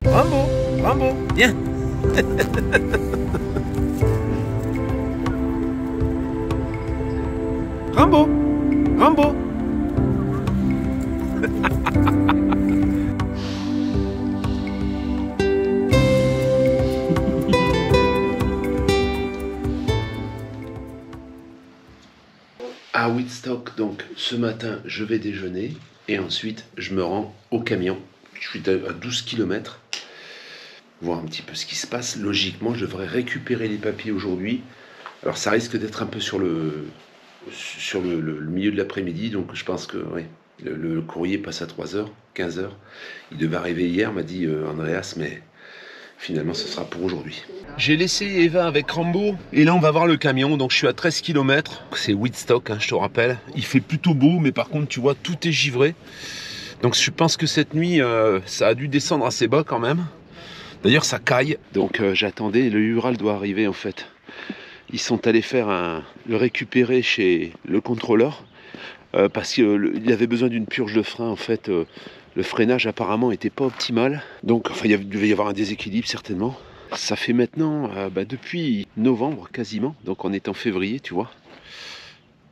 Rambo, Rambo, viens. Rambo, Rambo. À Woodstock, donc ce matin, je vais déjeuner et ensuite je me rends au camion. Je suis à 12 km, voir un petit peu ce qui se passe. Logiquement, je devrais récupérer les papiers aujourd'hui. Alors ça risque d'être un peu sur le milieu de l'après-midi, donc je pense que oui, le courrier passe à 3h, 15h. Il devait arriver hier, m'a dit Andreas, mais finalement ce sera pour aujourd'hui. J'ai laissé Eva avec Rambo et là on va voir le camion, donc je suis à 13 km. C'est Woodstock, hein, je te rappelle. Il fait plutôt beau, mais par contre tu vois tout est givré. Donc je pense que cette nuit ça a dû descendre assez bas quand même. D'ailleurs ça caille, donc j'attendais, le Ural doit arriver en fait. Ils sont allés faire le récupérer chez le contrôleur parce qu'il avait besoin d'une purge de frein en fait. Le freinage apparemment était pas optimal, donc enfin il devait y avoir un déséquilibre certainement. Ça fait maintenant depuis novembre quasiment, donc on est en février, tu vois.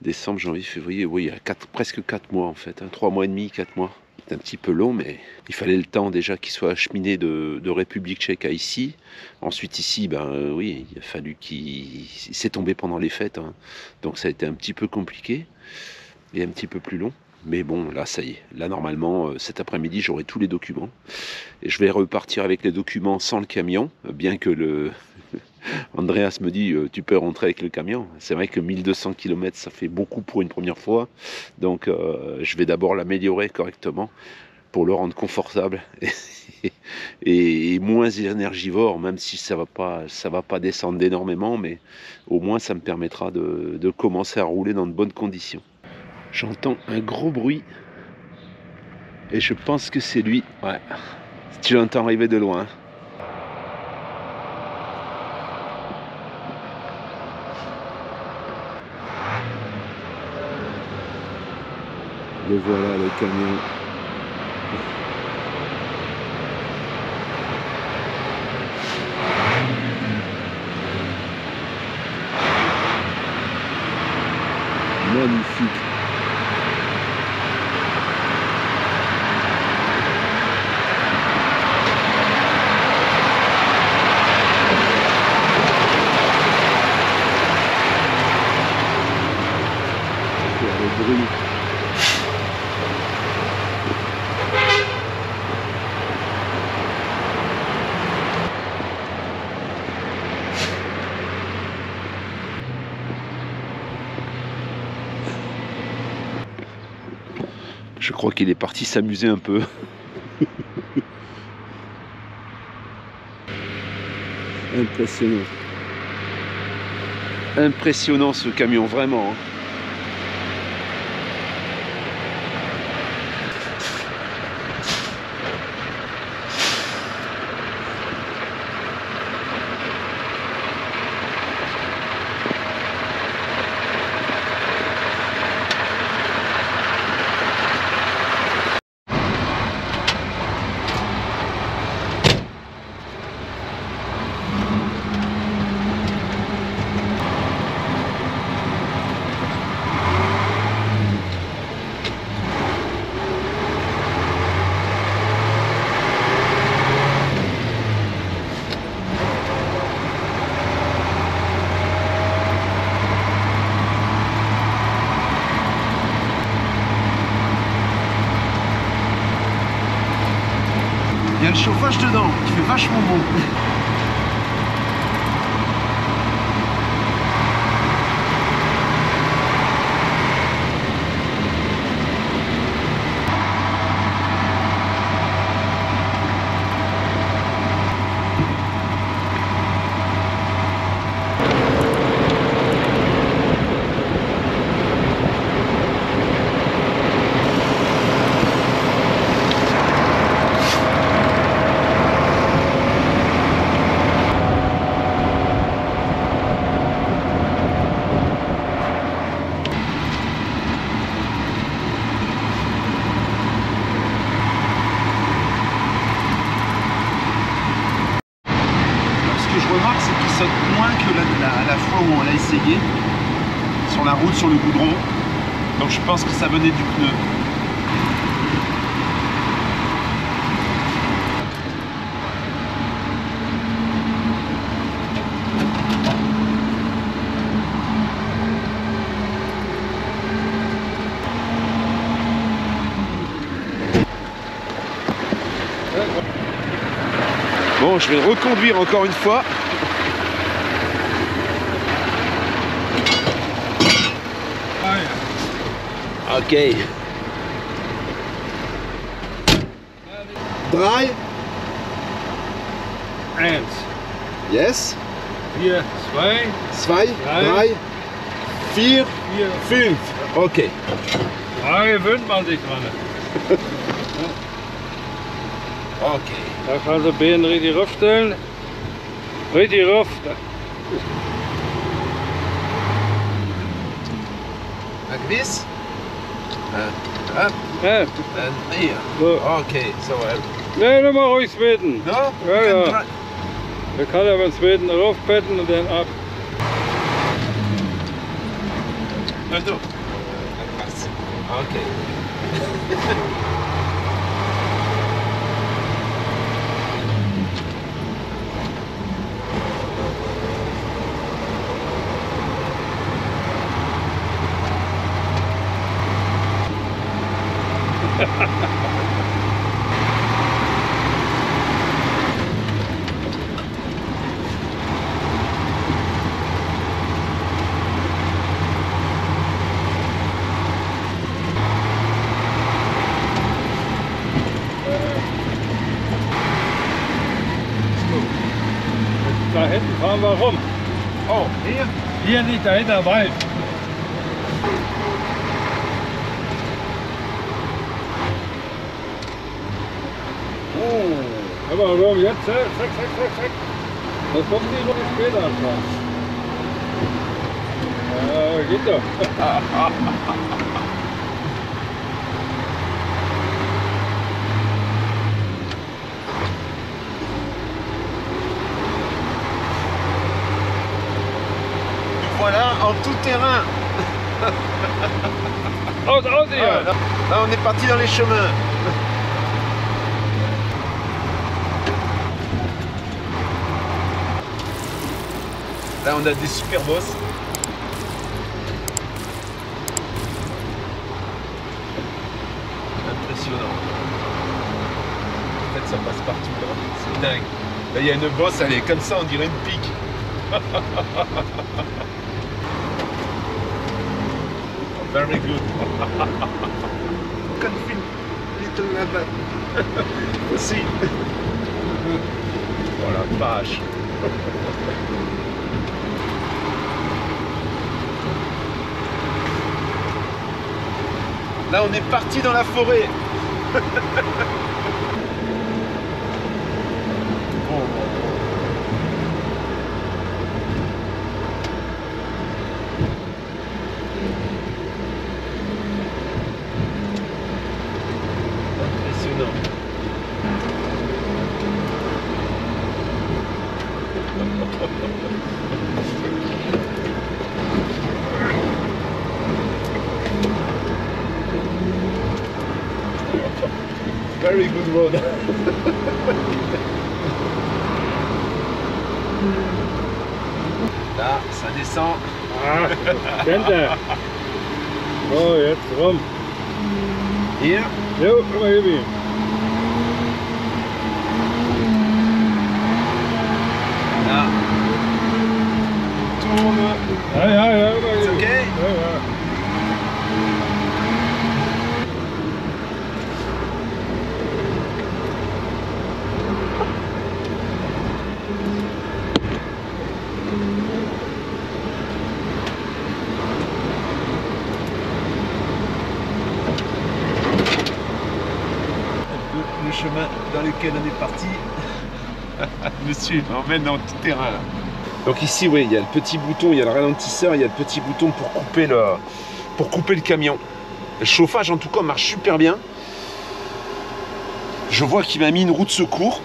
Décembre, janvier, février, oui, il y a presque 4 mois en fait, hein, 3 mois et demi, 4 mois. C'est un petit peu long, mais il fallait le temps déjà qu'il soit acheminé de République tchèque à ici. Ensuite ici, oui, il a fallu qu'il s'est tombé pendant les fêtes, hein. Donc ça a été un petit peu compliqué et un petit peu plus long. Mais bon, là, ça y est. Là, normalement, cet après-midi, j'aurai tous les documents. Et je vais repartir avec les documents sans le camion, bien que Andreas me dit, tu peux rentrer avec le camion. C'est vrai que 1200 km, ça fait beaucoup pour une première fois. Donc, je vais d'abord l'améliorer correctement pour le rendre confortable et moins énergivore, même si ça va pas descendre énormément, mais au moins, ça me permettra de commencer à rouler dans de bonnes conditions. J'entends un gros bruit et je pense que c'est lui. Ouais, tu l'entends arriver de loin. Le voilà, le camion. Magnifique. Je crois qu'il est parti s'amuser un peu. Impressionnant. Impressionnant ce camion, vraiment. Il y a le chauffage dedans, qui fait vachement bon. sur le goudron. Donc je pense que ça venait du pneu. Bon, je vais reconduire encore une fois. Ok. Drei. 1, Yes. 4, 2, 2, 3, 4, 4, 5. Ok. 3 gewöhnt man sich dran. Ok. Da gaan ze benen richtig aufstellen. Richtig rauf. Like this. Up Ja. and here. So. Okay, so Nee, nochmal ruhig Sweden. no? Ja, You ja. can try- Wir kann ja beim Sweden raufpetten und dann ab. No, no. Okay. Da hinten fahren wir rum. Oh, here? Hier nicht, dahinter Wald. Oh. Aber warum jetzt? Zack, zack, zack, zack. Das kommt die noch später anfahren. Ja, geht doch. Voilà, en tout terrain. Aus, aus hier! Là, on est parti dans les chemins. Là, on a des super bosses. Impressionnant. En fait, ça passe partout là. C'est dingue. Là, il y a une bosse, elle est comme ça, on dirait une pique. Very good. Can feel little rabbit. Aussi. Oh la vache. Là, on est parti dans la forêt. Impressionnant. Very good road. Là, ça descend. Ah, kennt er. So, jetzt rum. Here. Jo, komm mal hier. Là. Tourne. Ja, ja, ja, immer It's hier. okay? Ja, ja. Le chemin dans lequel on est parti. Monsieur m'emmène dans tout terrain là. Donc ici, oui, il y a le petit bouton, il y a le ralentisseur, il y a le petit bouton pour couper le camion. Le chauffage en tout cas marche super bien. Je vois qu'il m'a mis une roue de secours.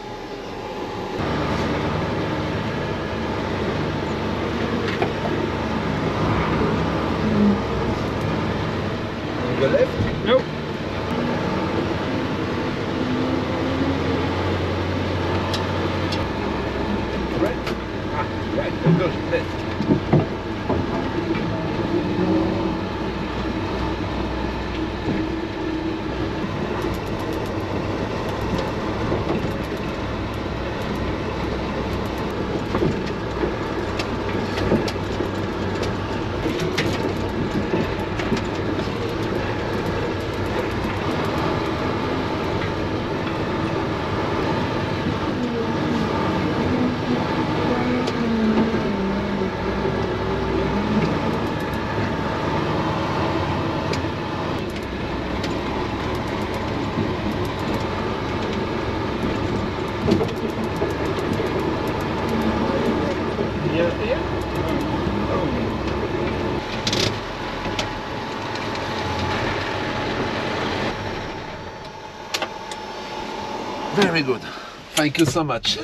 Very good. Thank you so much.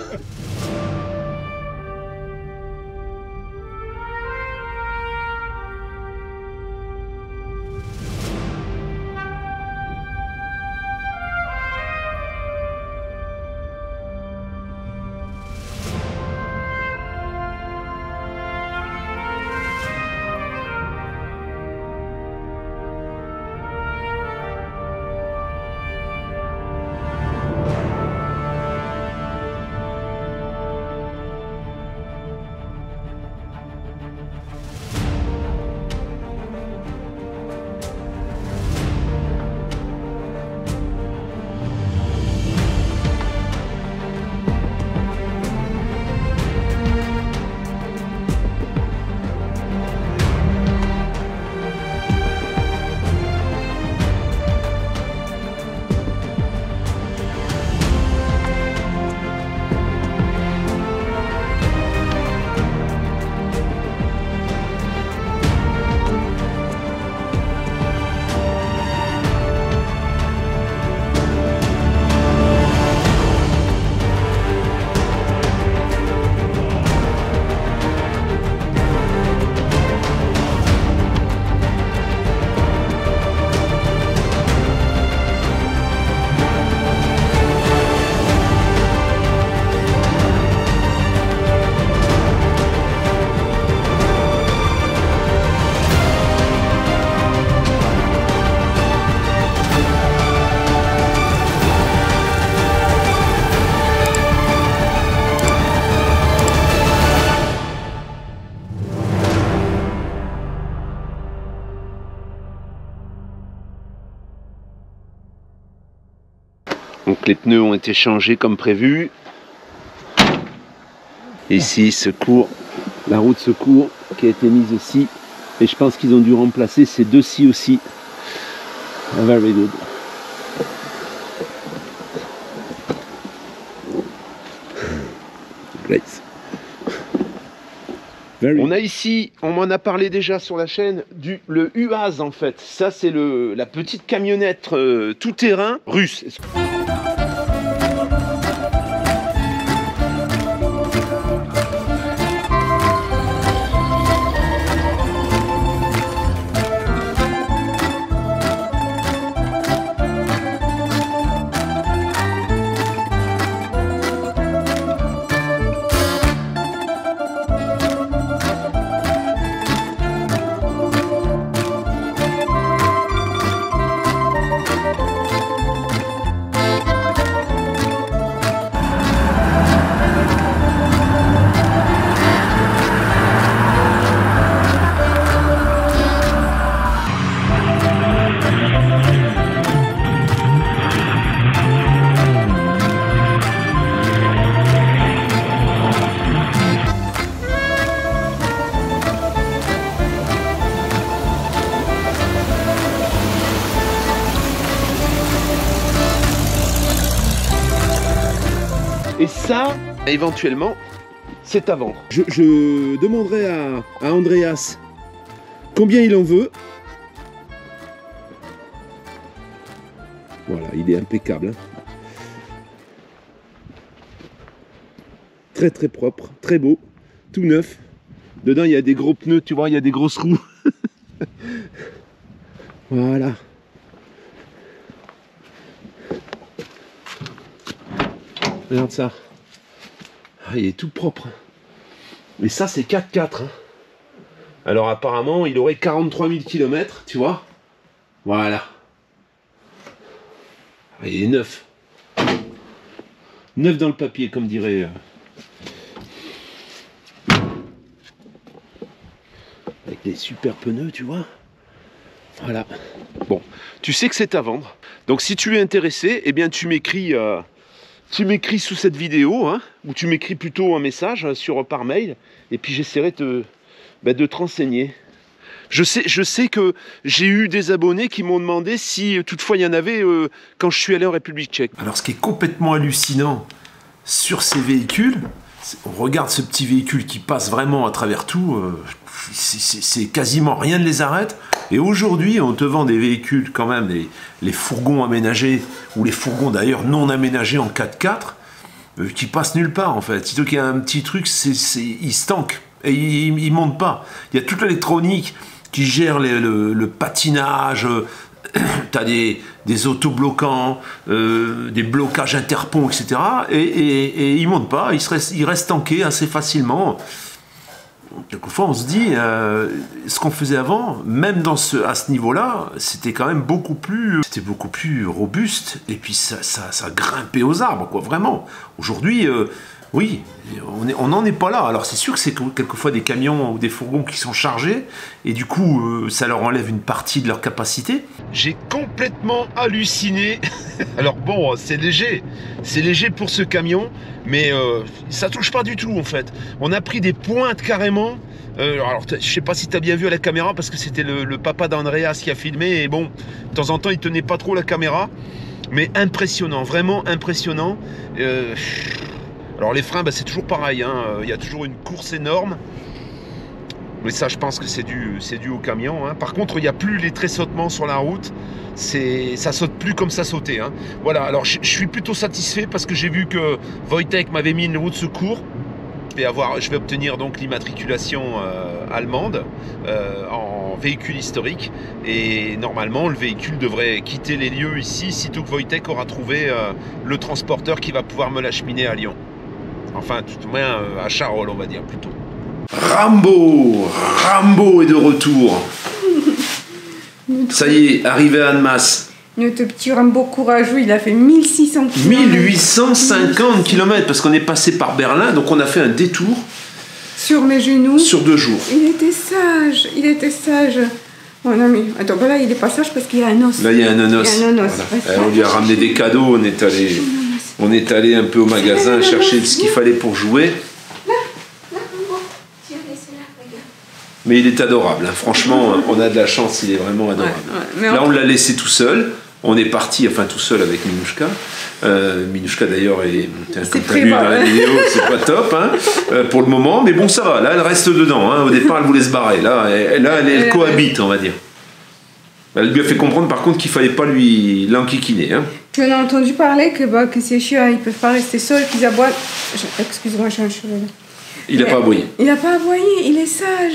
Donc les pneus ont été changés comme prévu. Ici, secours, la roue de secours qui a été mise ici. Et je pense qu'ils ont dû remplacer ces deux-ci aussi. Very good. Great. On a ici, on m'en a parlé déjà sur la chaîne, le UAZ en fait. Ça c'est la petite camionnette tout-terrain russe. Et ça, éventuellement, c'est à vendre. Je demanderai à Andreas combien il en veut. Voilà, il est impeccable. Hein. Très très propre, très beau, tout neuf. Dedans, il y a des gros pneus, tu vois, il y a des grosses roues. Voilà. Regarde ça. Ah, il est tout propre. Mais ça, c'est 4x4. Hein. Alors, apparemment, il aurait 43 000 km, tu vois. Voilà. Ah, il est neuf. Neuf dans le papier, comme dirait... Avec des super pneus, tu vois. Voilà. Bon, tu sais que c'est à vendre. Donc, si tu es intéressé, eh bien, tu m'écris sous cette vidéo, hein, ou tu m'écris plutôt un message par mail, et puis j'essaierai de te renseigner. Je sais que j'ai eu des abonnés qui m'ont demandé si toutefois il y en avait quand je suis allé en République tchèque. Alors ce qui est complètement hallucinant sur ces véhicules, On regarde ce petit véhicule qui passe vraiment à travers tout, c'est quasiment rien ne les arrête. Et aujourd'hui, on te vend des véhicules quand même, les fourgons aménagés, ou les fourgons d'ailleurs non aménagés en 4x4, qui passent nulle part en fait. Sitôt qu'il y a un petit truc, ils se tankent, et ils montent pas. Il y a toute l'électronique qui gère le patinage, t'as des autobloquants, des blocages interponts, etc. Et ils montent pas, ils restent tankés assez facilement. Quelquefois, on se dit, ce qu'on faisait avant, même à ce niveau-là, c'était quand même beaucoup plus robuste, et puis ça grimpait aux arbres, quoi, vraiment. Aujourd'hui, oui, on n'en est pas là. Alors c'est sûr que c'est quelquefois des camions ou des fourgons qui sont chargés, et du coup, ça leur enlève une partie de leur capacité. J'ai complètement halluciné. Alors bon, c'est léger pour ce camion, mais ça touche pas du tout en fait. On a pris des pointes carrément. Alors je sais pas si tu as bien vu à la caméra, parce que c'était le papa d'Andreas qui a filmé, et bon, de temps en temps il tenait pas trop la caméra, mais impressionnant, vraiment impressionnant. Alors les freins, bah, c'est toujours pareil, hein. Il y a toujours une course énorme. Mais ça, je pense que c'est dû au camion, hein. Par contre, il n'y a plus les tressautements sur la route. Ça saute plus comme ça sautait, hein. Voilà, alors je suis plutôt satisfait, parce que j'ai vu que Wojtek m'avait mis une roue de secours. Je vais obtenir donc l'immatriculation allemande en véhicule historique. Et normalement, le véhicule devrait quitter les lieux ici, sitôt que Wojtek aura trouvé le transporteur qui va pouvoir me l'acheminer à Lyon. Enfin, tout au moins à Charolles, on va dire plutôt. Rambo est de retour. Ça y est, arrivé à Annemasse. Notre petit Rambo courageux, il a fait 1600 km. 1850 km, parce qu'on est passé par Berlin, donc on a fait un détour. Sur mes genoux. Sur 2 jours. Il était sage, Mon ami, attends, voilà, il est pas sage parce qu'il y a un os. Là, il y a un os. Voilà. On lui a ramené des cadeaux, on est allé un peu au magasin chercher ce qu'il fallait pour jouer. Mais il est adorable, hein. Franchement, on a de la chance, il est vraiment adorable. Là, on l'a laissé tout seul. On est parti, enfin tout seul avec Minouchka. Minouchka d'ailleurs, comme tu as vu dans la vidéo, c'est pas top, hein, pour le moment. Mais bon, ça va, là elle reste dedans, hein. Au départ, elle voulait se barrer. Là, elle cohabite, on va dire. Elle lui a fait comprendre par contre qu'il fallait pas l'enquiquiner, hein. Tu en as entendu parler que ces chiens, ils peuvent pas rester seuls, qu'ils aboient. Excuse-moi, j'ai un cheveu là. Il n'a pas aboyé. Il n'a pas aboyé, il est sage.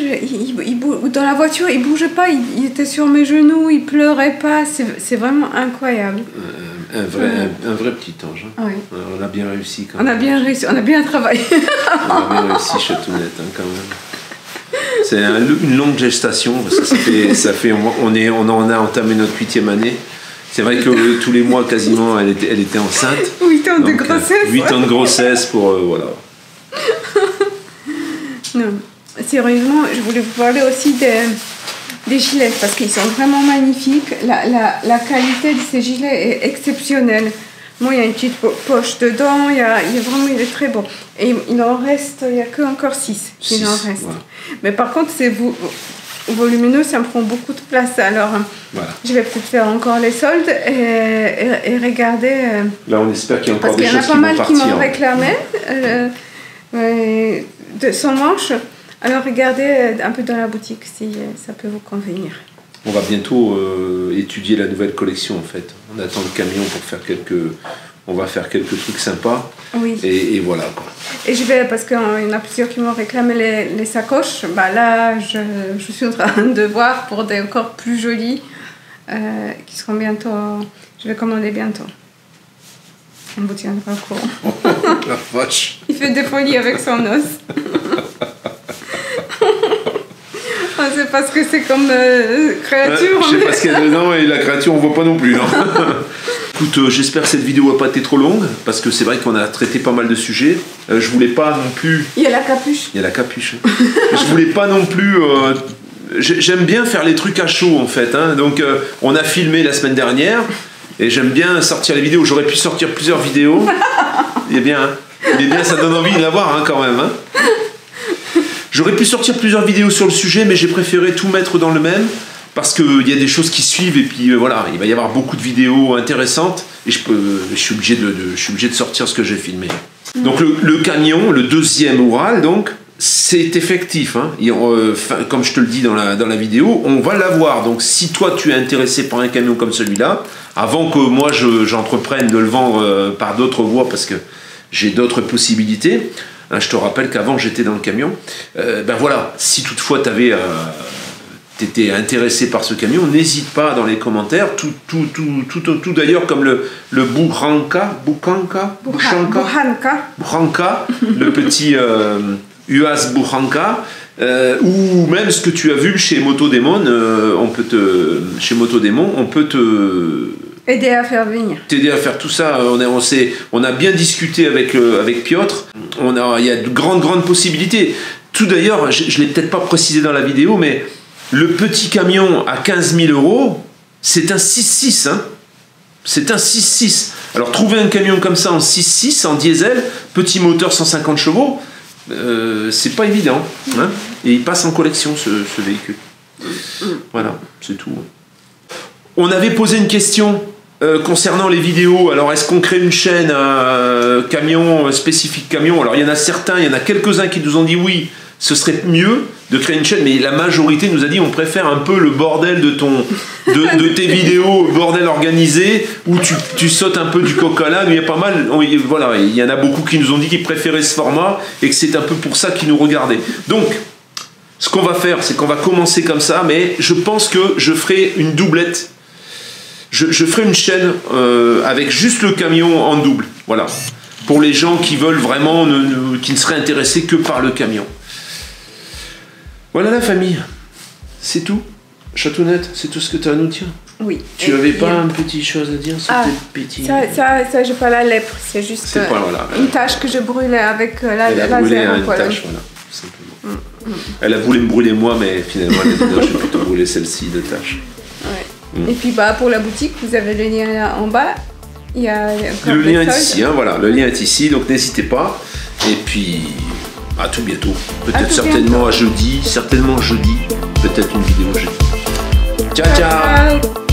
Dans la voiture, il ne bougeait pas, il était sur mes genoux, il pleurait pas. C'est vraiment incroyable. Un vrai petit ange, hein. Oui. On a bien réussi quand même. On a bien réussi, on a bien travaillé. On a bien réussi, Chatounette, hein, quand même. C'est une longue gestation, parce que on en a entamé notre 8e année. C'est vrai que tous les mois, quasiment, elle était enceinte. 8 ans de grossesse. 8 ans de grossesse pour... voilà. Non, sérieusement, je voulais vous parler aussi des gilets, parce qu'ils sont vraiment magnifiques. La qualité de ces gilets est exceptionnelle. Moi, il y a une petite poche dedans, il est très beau. Et il en reste, il n'y a que encore 6 qu'il en reste. Voilà. Mais par contre, c'est volumineux, ça me prend beaucoup de place. Alors, voilà. Je vais peut-être faire encore les soldes et regarder. Là, on espère qu'il y a encore des choses qui vont partir. Parce qu'il y en a pas mal qui m'ont réclamé. Sans manche. Alors regardez un peu dans la boutique si ça peut vous convenir. On va bientôt étudier la nouvelle collection en fait. On attend le camion pour faire on va faire quelques trucs sympas. Oui. Et voilà quoi. Et parce qu'il y en a plusieurs qui m'ont réclamé les sacoches. Bah là je suis en train de voir pour des encore plus jolies qui seront bientôt. Je vais commander bientôt. On vous tiendra au courant. La vache. Il fait des folies avec son os. On sait pas ce que c'est comme créature. Je sais pas ce qu'il y a dedans et la créature on voit pas non plus. Non. Écoute, j'espère que cette vidéo n'a pas été trop longue, parce que c'est vrai qu'on a traité pas mal de sujets. Je voulais pas non plus... Il y a la capuche. Il y a la capuche. Je voulais pas non plus... J'aime bien faire les trucs à chaud en fait, hein. Donc on a filmé la semaine dernière. Et j'aime bien sortir les vidéos. J'aurais pu sortir plusieurs vidéos. Il est bien, hein. Ça donne envie de la voir, hein, quand même. Hein. J'aurais pu sortir plusieurs vidéos sur le sujet, mais j'ai préféré tout mettre dans le même, parce qu'il y a des choses qui suivent, et puis voilà, il va y avoir beaucoup de vidéos intéressantes, et je suis obligé de sortir ce que j'ai filmé. Donc le camion, le deuxième Oural, donc, c'est effectif. Hein. Comme je te le dis dans la vidéo, on va l'avoir. Donc si toi tu es intéressé par un camion comme celui-là, avant que moi j'entreprenne de le vendre par d'autres voies, parce que j'ai d'autres possibilités, hein, je te rappelle qu'avant j'étais dans le camion, ben voilà, si toutefois t'étais intéressé par ce camion, n'hésite pas dans les commentaires, tout d'ailleurs comme le Buchanka, le petit UAZ Buchanka, ou même ce que tu as vu chez Motodémon, chez Motodémon, on peut te aider à faire venir. T'aider à faire tout ça. On a bien discuté avec Piotr. Il y a de grandes possibilités. Tout d'ailleurs, je ne l'ai peut-être pas précisé dans la vidéo, mais le petit camion à 15 000 €, c'est un 6.6. Hein. C'est un 6.6. Alors trouver un camion comme ça en 6.6, en diesel, petit moteur 150 chevaux, c'est pas évident. Hein. Et il passe en collection ce véhicule. Voilà, c'est tout. On avait posé une question concernant les vidéos. Alors est-ce qu'on crée une chaîne camion, spécifique camion? Alors il y en a quelques-uns qui nous ont dit oui, ce serait mieux de créer une chaîne, mais la majorité nous a dit on préfère un peu le bordel de tes vidéos, bordel organisé, où tu sautes un peu du coq à l'âne. Il y a pas mal, voilà, il y en a beaucoup qui nous ont dit qu'ils préféraient ce format et que c'est un peu pour ça qu'ils nous regardaient. Donc ce qu'on va faire, c'est qu'on va commencer comme ça, mais je pense que je ferai une doublette. Je ferai une chaîne avec juste le camion en double, voilà, pour les gens qui veulent vraiment, qui ne seraient intéressés que par le camion. Voilà la famille, c'est tout. Chatounette, c'est tout ce que tu as à nous dire? Oui. Tu n'avais pas une petite chose à dire? Ça, j'ai pas la lèpre, c'est juste une tache que je brûlais avec la elle a brûlé une tache, voilà, tout simplement. Elle a voulu me brûler moi, mais finalement, elle a dit non, je vais plutôt brûler celle-ci de tache. Ouais. Et puis pour la boutique, vous avez le lien là en bas. Il y a le lien est ici, hein, voilà, le lien est ici, donc n'hésitez pas. Et puis à tout bientôt. Peut-être certainement jeudi, peut-être une vidéo jeudi. Ciao ciao.